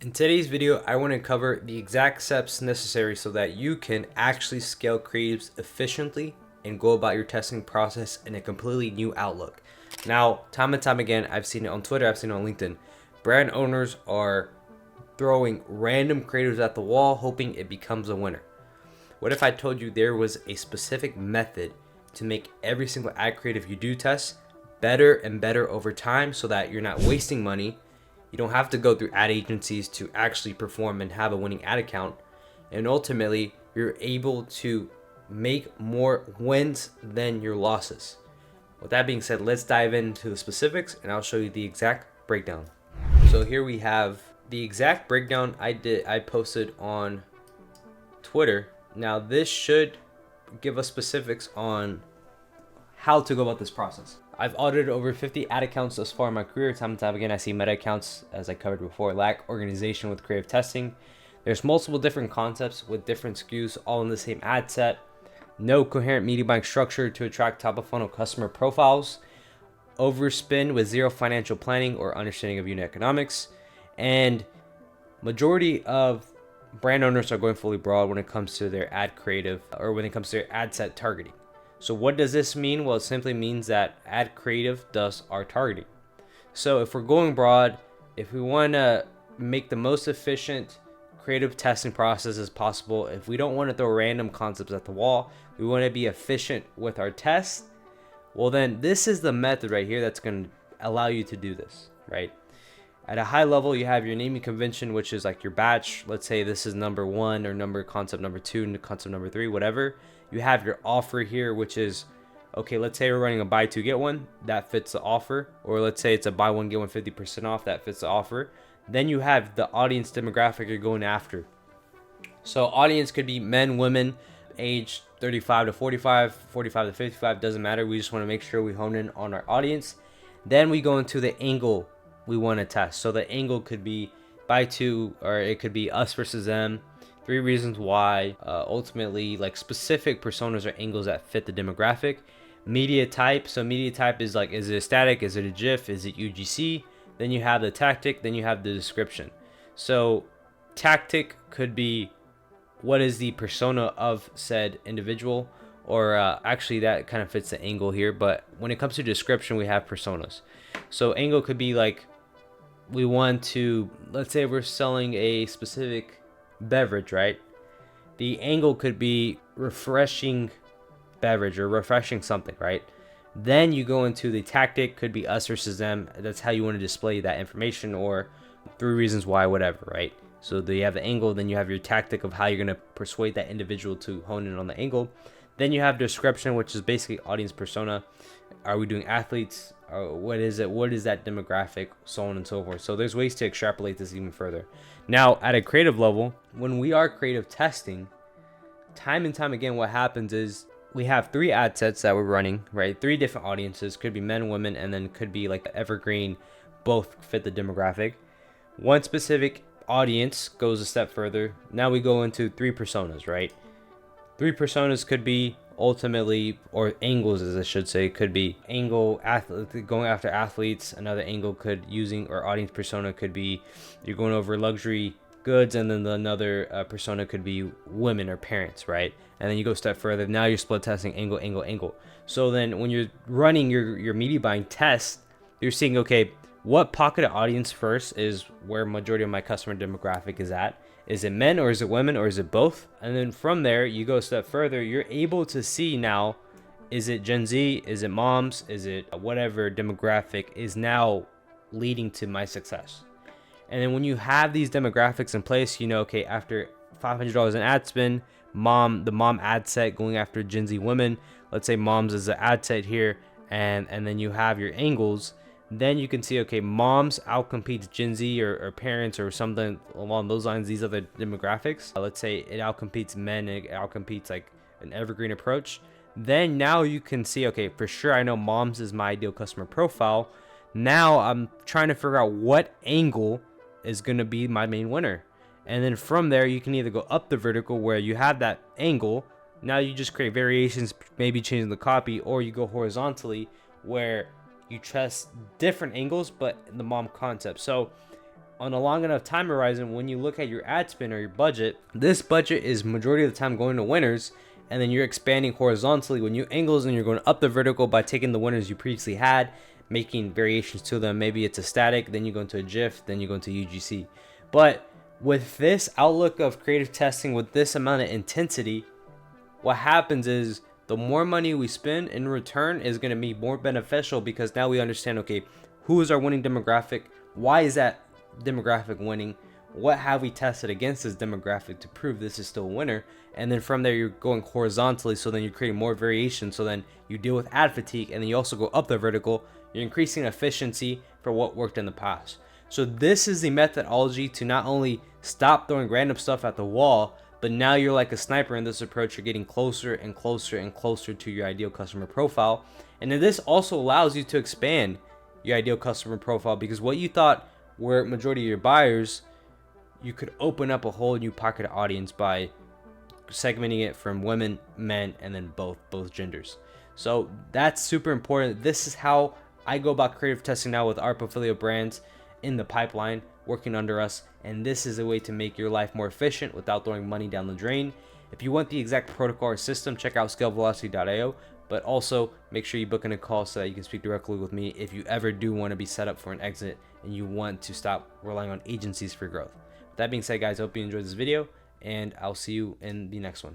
In today's video, I want to cover the exact steps necessary so that you can actually scale creatives efficiently and go about your testing process in a completely new outlook. Now, time and time again, I've seen it on Twitter, I've seen it on LinkedIn. Brand owners are throwing random creatives at the wall, hoping it becomes a winner. What if I told you there was a specific method to make every single ad creative you do test better and better over time so that you're not wasting money? You don't have to go through ad agencies to actually perform and have a winning ad account. And ultimately, you're able to make more wins than your losses. With that being said, let's dive into the specifics and I'll show you the exact breakdown. So here we have the exact breakdown I posted on Twitter. Now this should give us specifics on how to go about this process. I've audited over 50 ad accounts thus far in my career. Time and time again, I see meta accounts, as I covered before, lack organization with creative testing. There's multiple different concepts with different SKUs all in the same ad set. No coherent media buying structure to attract top of funnel customer profiles. Overspend with zero financial planning or understanding of unit economics. And majority of brand owners are going fully broad when it comes to their ad creative or when it comes to their ad set targeting. So what does this mean? Well, it simply means that ad creative does our targeting. So if we're going broad, if we want to make the most efficient creative testing process as possible, if we don't want to throw random concepts at the wall, we want to be efficient with our tests, well then this is the method right here that's going to allow you to do this, right? At a high level, you have your naming convention, which is like your batch. Let's say this is number 1 or concept number 2, concept number 3, whatever. You have your offer here, which is, okay, let's say we're running a buy 2 get 1, that fits the offer. Or let's say it's a buy 1 get 1 50% off, that fits the offer. Then you have the audience demographic you're going after. So audience could be men, women, age 35 to 45, 45 to 55, doesn't matter. We just want to make sure we hone in on our audience. Then we go into the angle we want to test. So the angle could be buy 2, or it could be us versus them. 3 reasons why, ultimately like specific personas or angles that fit the demographic. Media type. So media type is like, is it a static? Is it a GIF? Is it UGC? Then you have the tactic. Then you have the description. So tactic could be what is the persona of said individual, or actually that kind of fits the angle here. But when it comes to description, we have personas. So angle could be like, we want to, let's say we're selling a specific beverage, right? The angle could be refreshing beverage or refreshing something, right? Then you go into the tactic, could be us versus them. That's how you want to display that information, or 3 reasons why, whatever, right? So you have the angle, then you have your tactic of how you're going to persuade that individual to hone in on the angle. Then you have description, which is basically audience persona. Are we doing athletes? Or what is it? What is that demographic? So on and so forth. So there's ways to extrapolate this even further. Now, at a creative level, when we are creative testing, time and time again, what happens is we have 3 ad sets that we're running, right? 3 different audiences. Could be men, women, and then could be like evergreen. Both fit the demographic. One specific audience goes a step further. Now we go into 3 personas, right? 3 personas could be ultimately, or angles as I should say, could be angle athlete, going after athletes. Another angle could using, or audience persona could be you're going over luxury goods, and then another persona could be women or parents, right? And then you go a step further. Now you're split testing angle. So then when you're running your media buying test, you're seeing, okay, what pocket of audience first is where majority of my customer demographic is at. Is it men, or is it women, or is it both? And then from there, you go a step further. You're able to see now, is it Gen Z? Is it moms? Is it whatever demographic is now leading to my success? And then when you have these demographics in place, you know, okay, after $500 in ad spend, the mom ad set going after Gen Z women. Let's say moms is the ad set here, and then you have your angles. Then you can see, okay, moms outcompetes Gen Z or parents or something along those lines. These are the demographics. Let's say it outcompetes men, it outcompetes like an evergreen approach. Then now you can see, okay, for sure I know moms is my ideal customer profile. Now I'm trying to figure out what angle is going to be my main winner. And then from there, you can either go up the vertical where you have that angle. Now you just create variations, maybe changing the copy, or you go horizontally where you test different angles, but the mom concept. So on a long enough time horizon, when you look at your ad spend or your budget, this budget is majority of the time going to winners, and then you're expanding horizontally with new angles, and you're going up the vertical by taking the winners you previously had, making variations to them. Maybe it's a static, then you go into a GIF, then you go into UGC. But with this outlook of creative testing, with this amount of intensity, what happens is the more money we spend in return is going to be more beneficial, because now we understand, okay, who is our winning demographic? Why is that demographic winning? What have we tested against this demographic to prove this is still a winner? And then from there, you're going horizontally, so then you're creating more variation, so then you deal with ad fatigue, and then you also go up the vertical. You're increasing efficiency for what worked in the past. So this is the methodology to not only stop throwing random stuff at the wall, but now you're like a sniper in this approach. You're getting closer and closer and closer to your ideal customer profile. And then this also allows you to expand your ideal customer profile, because what you thought were majority of your buyers, you could open up a whole new pocket of audience by segmenting it from women, men, and then both genders. So that's super important. This is how I go about creative testing now with our portfolio brands in the pipeline working under us, and this is a way to make your life more efficient without throwing money down the drain. If you want the exact protocol or system, check out scalevelocity.io, but also make sure you book in a call so that you can speak directly with me if you ever do want to be set up for an exit and you want to stop relying on agencies for growth. With that being said, guys, I hope you enjoyed this video, and I'll see you in the next one.